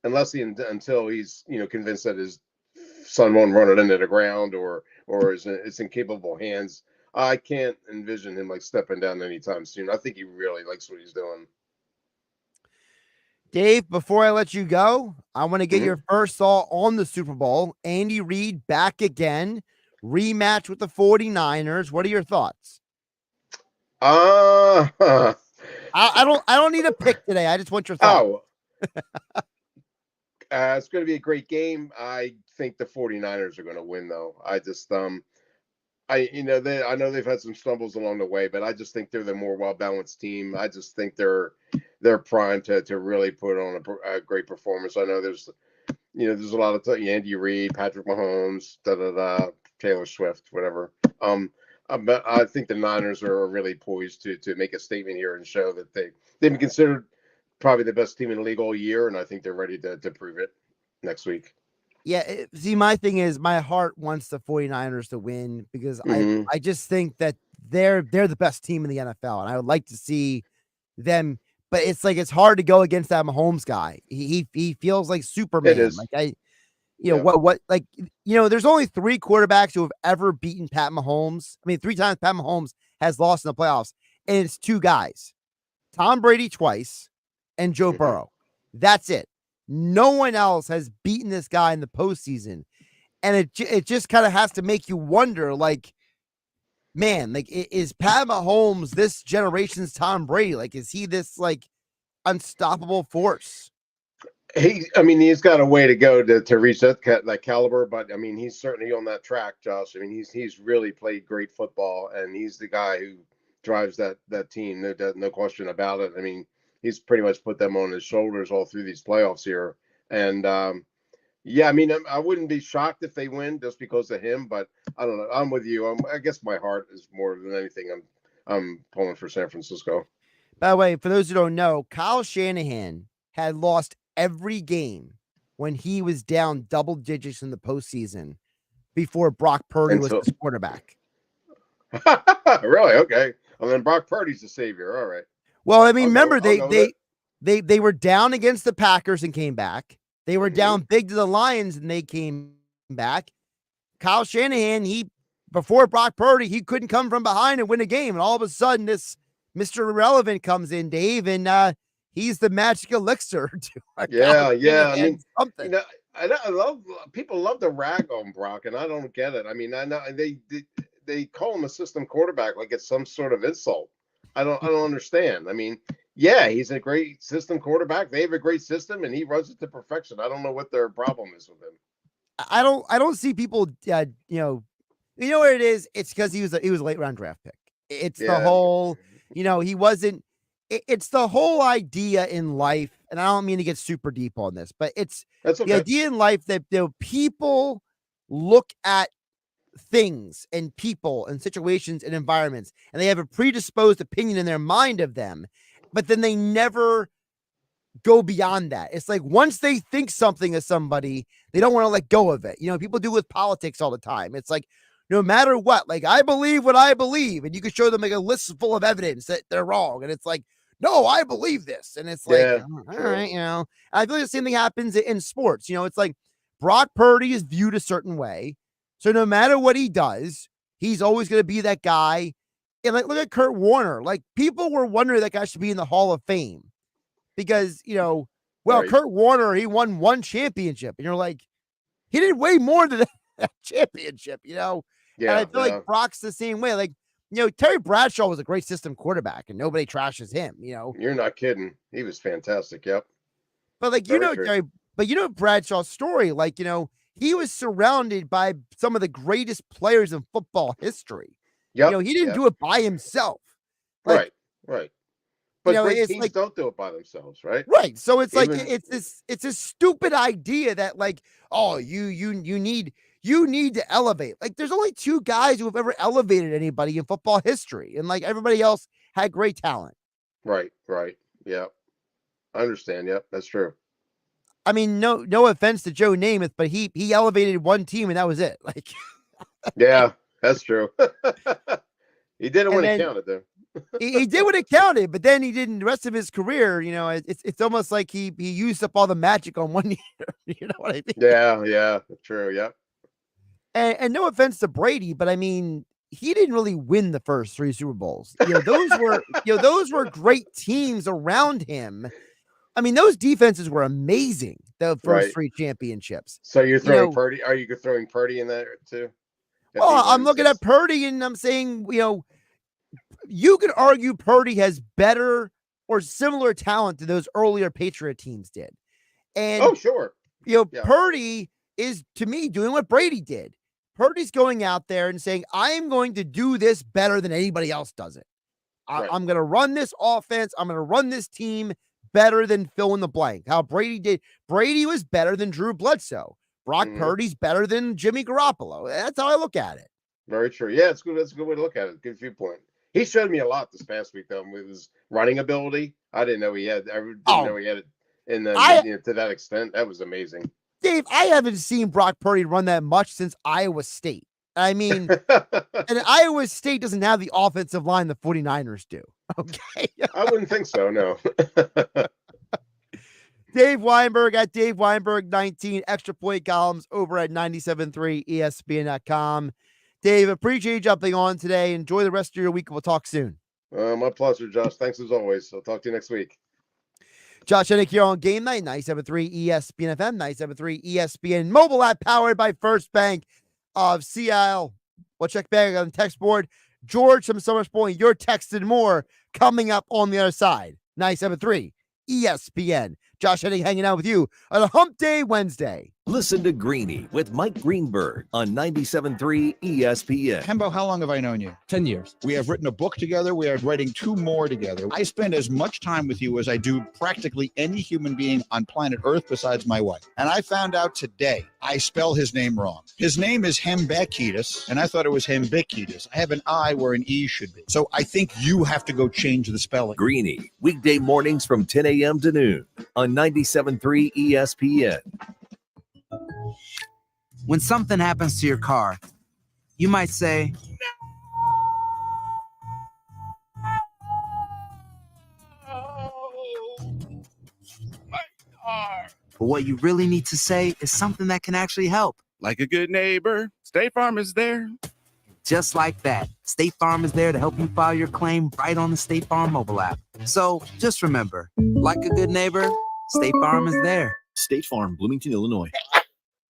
convinced that his son won't run it into the ground or it's in capable hands, I can't envision him stepping down anytime soon. I think he really likes what he's doing. Dave, before I let you go, I want to get your first thought on the Super Bowl. Andy Reid back again, rematch with the 49ers. What are your thoughts? I don't need a pick today. I just want your thought. It's going to be a great game. I think the 49ers are going to win, though. I just, I know they've had some stumbles along the way, but I just think they're the more well-balanced team. I just think they're primed to really put on a great performance. I know there's a lot of Andy Reid, Patrick Mahomes, Taylor Swift, whatever. But I think the Niners are really poised to make a statement here and show that they've been considered probably the best team in the league all year, and I think they're ready to prove it next week. Yeah, see, my thing is my heart wants the 49ers to win because I just think that they're the best team in the NFL, and I would like to see them. But it's hard to go against that Mahomes guy. He feels like Superman. It is. There's only 3 quarterbacks who have ever beaten Pat Mahomes. I mean, 3 times Pat Mahomes has lost in the playoffs, and it's two guys, Tom Brady twice and Joe Burrow. That's it. No one else has beaten this guy in the postseason. And it just kind of has to make you wonder, like, man, like, is Pat Mahomes this generation's Tom Brady? Like, is he this, like, unstoppable force? He's got a way to go to reach that caliber, but I mean, he's certainly on that track, Josh. I mean, he's really played great football, and he's the guy who drives that team. No question about it. I mean, he's pretty much put them on his shoulders all through these playoffs here. And yeah, I mean, I wouldn't be shocked if they win just because of him, but I don't know. I'm with you. I guess my heart is more than anything. I'm pulling for San Francisco. By the way, for those who don't know, Kyle Shanahan had lost every game when he was down double digits in the postseason before Brock Purdy was his quarterback. Really? Okay. Well, then Brock Purdy's the savior. All right. Well, I mean, remember they were down against the Packers and came back. They were down big to the Lions and they came back. Kyle Shanahan, before Brock Purdy, he couldn't come from behind and win a game. And all of a sudden, this Mr. Irrelevant comes in, Dave, and he's the magic elixir. Yeah. I mean, something. You know, I love people love to rag on Brock, and I don't get it. I mean, I know they call him a system quarterback like it's some sort of insult. I don't understand. I mean, yeah, he's a great system quarterback. They have a great system, and he runs it to perfection. I don't know what their problem is with him. I don't see people. You know what it is. It's because he was a late round draft pick. It's the whole. He wasn't. It's the whole idea in life, and I don't mean to get super deep on this, but that's okay. The idea in life that people look at things and people and situations and environments, and they have a predisposed opinion in their mind of them, but then they never go beyond that. It's like once they think something of somebody, they don't want to let go of it. People do with politics all the time. It's like, no matter what, like, I believe what I believe, and you can show them like a list full of evidence that they're wrong, and it's like, no, I believe this, and it's like, all right, I feel like the same thing happens in sports. It's like Brock Purdy is viewed a certain way, so no matter what he does, he's always going to be that guy. And like, look at Kurt Warner. Like, people were wondering that guy should be in the Hall of Fame because right. Kurt Warner, he won one championship, and you're like, he did way more than that championship, Yeah, and I feel like Brock's the same way. Like, Terry Bradshaw was a great system quarterback, and nobody trashes him. You're not kidding. He was fantastic. Yep. But like, Terry, but Bradshaw's story. Like, he was surrounded by some of the greatest players in football history. Yep. He didn't do it by himself. Like, right. But great teams don't do it by themselves, right? Right. So it's like it's a stupid idea that like, oh, you need to elevate. Like, there's only two guys who have ever elevated anybody in football history, and like everybody else had great talent. Right. Yeah, I understand. Yep, that's true. I mean, no offense to Joe Namath, but he elevated one team and that was it. Like, yeah, that's true. He did it when it counted, though. he did when it counted, but then he didn't the rest of his career. It's almost like he used up all the magic on 1 year. You know what I mean? Yeah, true. Yeah. And no offense to Brady, but I mean, he didn't really win the first 3 Super Bowls. Those were great teams around him. I mean, those defenses were amazing. The first 3 championships. So you're throwing Purdy? Are you throwing Purdy in there too? Well, I'm looking at Purdy and I'm saying, you could argue Purdy has better or similar talent to those earlier Patriot teams did. And sure. Purdy is, to me, doing what Brady did. Purdy's going out there and saying, I'm going to do this better than anybody else does it. I'm going to run this offense. I'm going to run this team better than fill in the blank. How Brady did. Brady was better than Drew Bledsoe. Brock Purdy's better than Jimmy Garoppolo. That's how I look at it. Very true. Yeah, it's good. That's a good way to look at it. Good viewpoint. He showed me a lot this past week, though, with his running ability. I didn't know he had. I didn't know he had it in the to that extent. That was amazing. Dave, I haven't seen Brock Purdy run that much since Iowa State. I mean, and Iowa State doesn't have the offensive line the 49ers do. Okay. I wouldn't think so, no. Dave Weinberg at Dave Weinberg 19, extra point columns over at 97.3 ESPN.com. Dave, appreciate you jumping on today. Enjoy the rest of your week. We'll talk soon. My pleasure, Josh. Thanks as always. I'll talk to you next week. Josh Hennig here on Game Night, 97.3 ESPN FM, 97.3 ESPN mobile app powered by First Bank of Seattle. We'll check back on the text board. George from Summers Point, your text and more coming up on the other side. 97.3 ESPN. Josh Hennig hanging out with you on a Hump Day Wednesday. Listen to Greeny with Mike Greenberg on 97.3 ESPN. Hembo, how long have I known you? 10 years. We have written a book together. We are writing 2 more together. I spend as much time with you as I do practically any human being on planet Earth besides my wife. And I found out today I spell his name wrong. His name is Hembekitis, and I thought it was Hembekitis. I have an I where an E should be. So I think you have to go change the spelling. Greeny, weekday mornings from 10 a.m. to noon on 97.3 ESPN. When something happens to your car, you might say, My car. but what you really need to say is something that can actually help. Like a good neighbor, State Farm is there. Just like that, State Farm is there to help you file your claim right on the State Farm mobile app. So just remember, like a good neighbor, State Farm is there. State Farm, Bloomington, Illinois.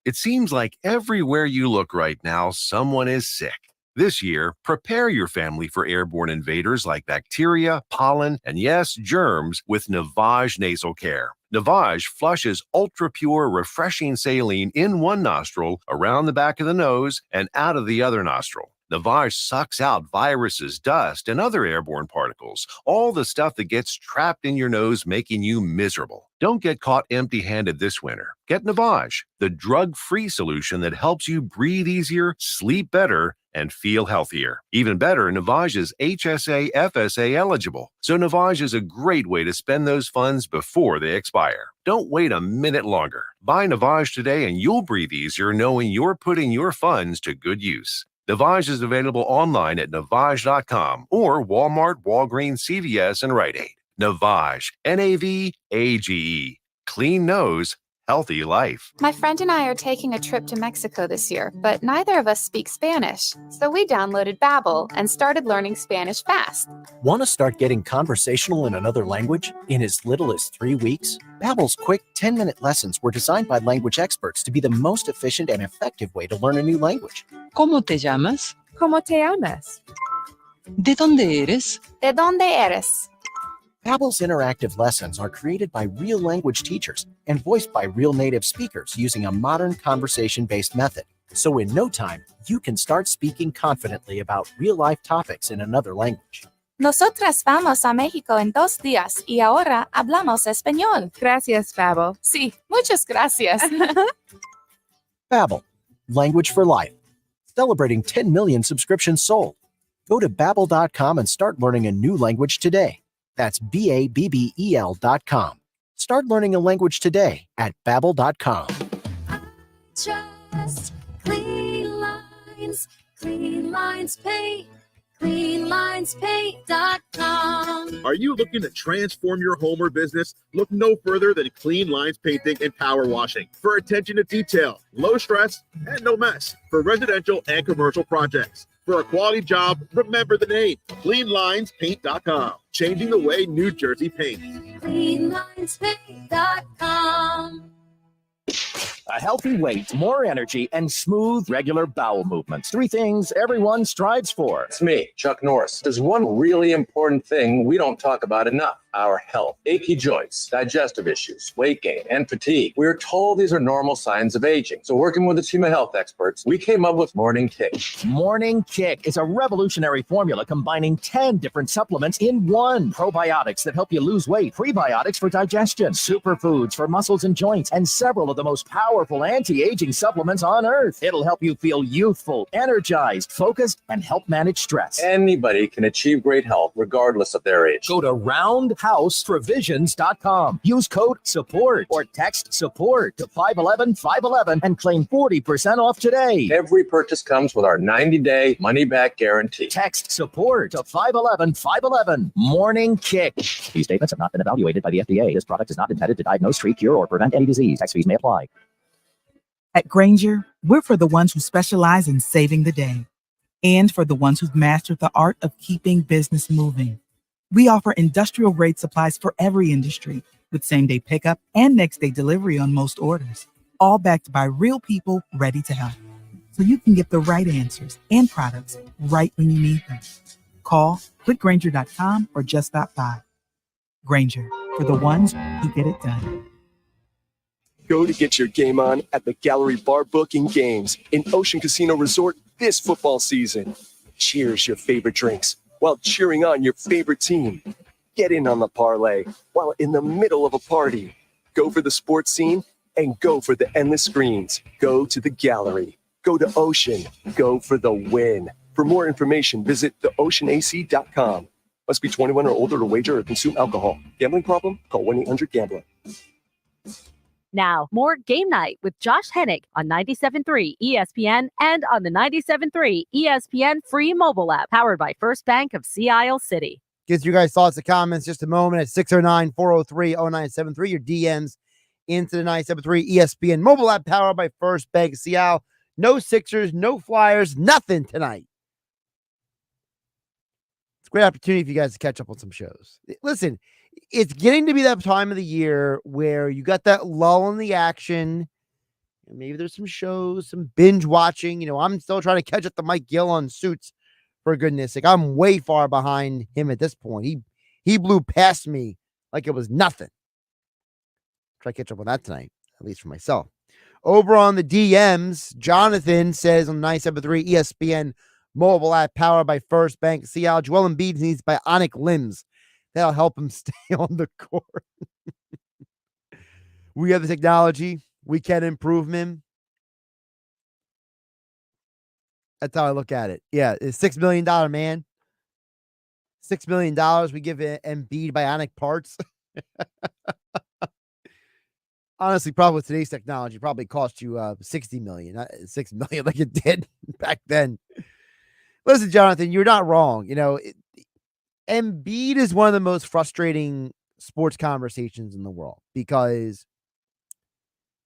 It seems like everywhere you look right now, someone is sick. This year, prepare your family for airborne invaders like bacteria, pollen, and yes, germs with Navage Nasal Care. Navage flushes ultra-pure, refreshing saline in one nostril, around the back of the nose, and out of the other nostril. Navage sucks out viruses, dust, and other airborne particles, all the stuff that gets trapped in your nose, making you miserable. Don't get caught empty-handed this winter. Get Navage, the drug-free solution that helps you breathe easier, sleep better, and feel healthier. Even better, Navage is HSA, FSA eligible, so Navage is a great way to spend those funds before they expire. Don't wait a minute longer. Buy Navage today and you'll breathe easier knowing you're putting your funds to good use. Navage is available online at Navage.com or Walmart, Walgreens, CVS, and Rite Aid. Navage, Navage. Clean nose, healthy life. My friend and I are taking a trip to Mexico this year, but neither of us speak Spanish. So we downloaded Babbel and started learning Spanish fast. Want to start getting conversational in another language in as little as 3 weeks? Babbel's quick 10-minute lessons were designed by language experts to be the most efficient and effective way to learn a new language. ¿Cómo te llamas? ¿Cómo te llamas? ¿De dónde eres? ¿De dónde eres? Babbel's interactive lessons are created by real language teachers and voiced by real native speakers using a modern conversation-based method. So in no time, you can start speaking confidently about real-life topics in another language. Nosotras vamos a México en 2 días y ahora hablamos español. Gracias, Babbel. Sí, muchas gracias. Babbel, language for life. Celebrating 10 million subscriptions sold. Go to Babbel.com and start learning a new language today. That's Babbel.com. Start learning a language today at Babbel.com. Just clean lines paint, cleanlinespaint.com. Are you looking to transform your home or business? Look no further than Clean Lines Painting and Power Washing for attention to detail, low stress, and no mess for residential and commercial projects. For a quality job, remember the name, cleanlinespaint.com, changing the way New Jersey paints. Cleanlinespaint.com. A healthy weight, more energy, and smooth, regular bowel movements. 3 things everyone strives for. It's me, Chuck Norris. There's one really important thing we don't talk about enough: our health. Achy joints, digestive issues, weight gain, and fatigue. We're told these are normal signs of aging. So working with a team of health experts, we came up with Morning Kick. Morning Kick is a revolutionary formula combining 10 different supplements in one. Probiotics that help you lose weight, prebiotics for digestion, superfoods for muscles and joints, and several of the most powerful anti-aging supplements on earth. It'll help you feel youthful, energized, focused, and help manage stress. Anybody can achieve great health regardless of their age. Go to roundhouseprovisions.com. Use code SUPPORT or text SUPPORT to 511-511 and claim 40% off today. Every purchase comes with our 90-day money-back guarantee. Text SUPPORT to 511-511. Morning Kick. These statements have not been evaluated by the FDA. This product is not intended to diagnose, treat, cure, or prevent any disease. Tax fees may apply. At Grainger, we're for the ones who specialize in saving the day and for the ones who've mastered the art of keeping business moving. We offer industrial-grade supplies for every industry, with same-day pickup and next-day delivery on most orders, all backed by real people ready to help. So you can get the right answers and products right when you need them. Call clickgranger.com or just stop by. Granger, for the ones who get it done. Go to get your game on at the Gallery Bar Booking Games in Ocean Casino Resort this football season. Cheers your favorite drinks while cheering on your favorite team. Get in on the parlay while in the middle of a party. Go for the sports scene and go for the endless screens. Go to the Gallery. Go to Ocean. Go for the win. For more information, visit theoceanac.com. Must be 21 or older to wager or consume alcohol. Gambling problem? Call 1-800-GAMBLER. Now, more Game Night with Josh Hennig on 97.3 ESPN and on the 97.3 ESPN free mobile app powered by First Bank of Sea Isle City. Get you guys' thoughts and comments just a moment at 609-403-0973. Your DMs into the 97.3 ESPN mobile app powered by First Bank of Sea Isle. No Sixers, no Flyers, nothing tonight. It's a great opportunity for you guys to catch up on some shows. Listen, it's getting to be that time of the year where you got that lull in the action. And maybe there's some shows, some binge watching. You know, I'm still trying to catch up to Mike Gill on Suits, for goodness sake. I'm way far behind him at this point. He blew past me like it was nothing. Try to catch up on that tonight, at least for myself. Over on the DMs, Jonathan says on 97.3 ESPN mobile app powered by First Bank. See how Joel Embiid needs bionic limbs. That'll help him stay on the court. We have the technology. We can improve him. That's how I look at it. Yeah, it's $6 million, man. $6 million. We give Embiid bionic parts. Honestly, probably with today's technology, probably cost you $60 million, not $6 million like it did back then. Listen, Jonathan, you're not wrong. You know, Embiid is one of the most frustrating sports conversations in the world because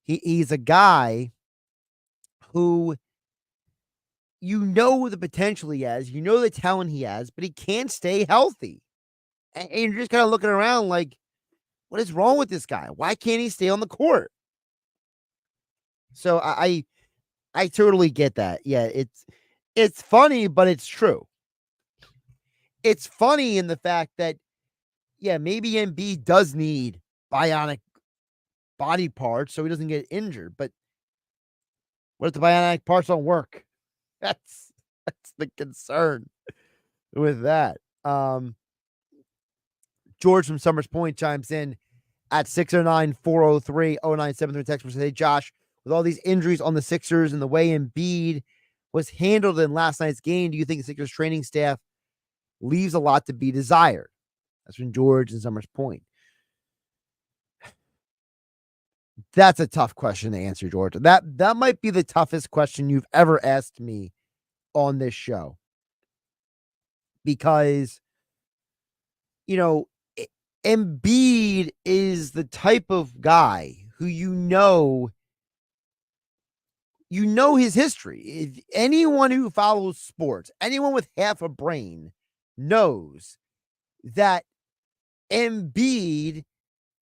he's a guy who you know the potential he has, you know the talent he has, but he can't stay healthy. And you're just kind of looking around like, what is wrong with this guy? Why can't he stay on the court? So I totally get that. Yeah, it's funny, but it's true. It's funny in the fact that, yeah, maybe Embiid does need bionic body parts so he doesn't get injured. But what if the bionic parts don't work? That's the concern with that. George from Summers Point chimes in at 609-403-0973 text message. Hey, Josh, with all these injuries on the Sixers and the way Embiid was handled in last night's game, do you think the Sixers training staff leaves a lot to be desired? That's from George and Summers Point. That's a tough question to answer, George. That might be the toughest question you've ever asked me on this show. Because, you know, Embiid is the type of guy who you know his history. If anyone who follows sports, anyone with half a brain knows that Embiid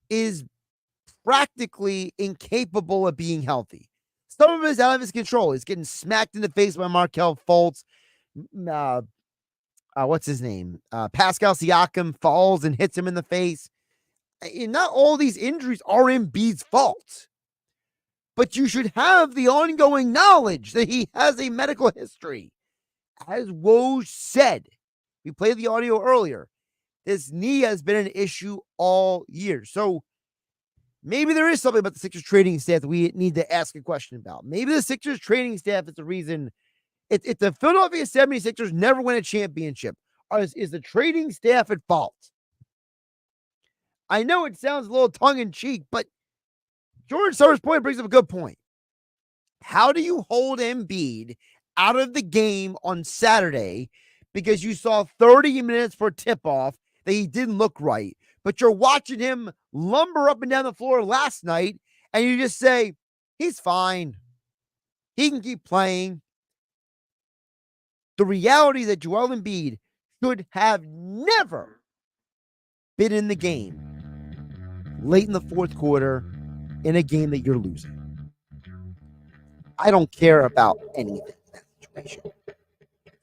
is practically incapable of being healthy. Some of it is out of his control. He's getting smacked in the face by Markelle Fultz. What's his name? Pascal Siakam falls and hits him in the face. Not all these injuries are Embiid's fault. But you should have the ongoing knowledge that he has a medical history. As Woj said, we played the audio earlier, this knee has been an issue all year. So maybe there is something about the Sixers training staff that we need to ask a question about. Maybe the Sixers training staff is the reason. If the Philadelphia 76ers never win a championship, is the trading staff at fault? I know it sounds a little tongue-in-cheek, but George Summers' point brings up a good point. How do you hold Embiid out of the game on Saturday because you saw 30 minutes for tip-off that he didn't look right, but you're watching him lumber up and down the floor last night, and you just say, he's fine. He can keep playing. The reality that Joel Embiid should have never been in the game late in the fourth quarter in a game that you're losing. I don't care about anything in that situation.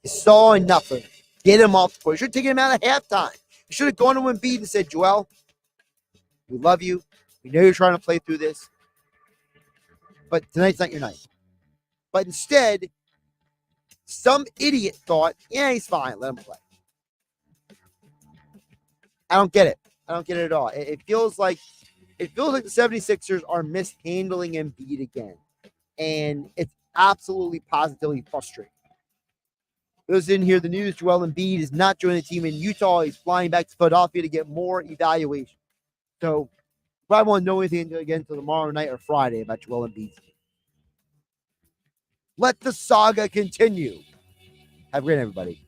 You saw enough of it. Get him off the court. You should have taken him out at halftime. You should have gone to Embiid and said, Joel, we love you. We know you're trying to play through this. But tonight's not your night. But instead, some idiot thought, yeah, he's fine. Let him play. I don't get it. I don't get it at all. It feels like the 76ers are mishandling Embiid again. And it's absolutely positively frustrating. Those didn't hear the news. Joel Embiid is not joining the team in Utah. He's flying back to Philadelphia to get more evaluation. So, probably won't know anything again until tomorrow night or Friday about Joel Embiid. Let the saga continue. Have a great night, everybody.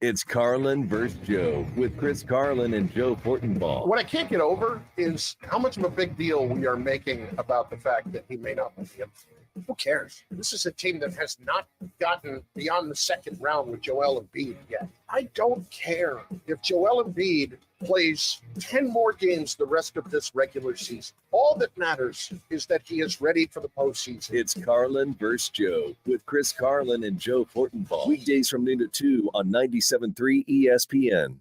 It's Carlin versus Joe with Chris Carlin and Joe Fortenbaugh. What I can't get over is how much of a big deal we are making about the fact that he may not be able to. Who cares? This is a team that has not gotten beyond the second round with Joel Embiid yet. I don't care if Joel Embiid plays 10 more games the rest of this regular season. All that matters is that he is ready for the postseason. It's Carlin versus Joe with Chris Carlin and Joe Fortenbaugh. Weekdays from noon to 2 on 97.3 ESPN.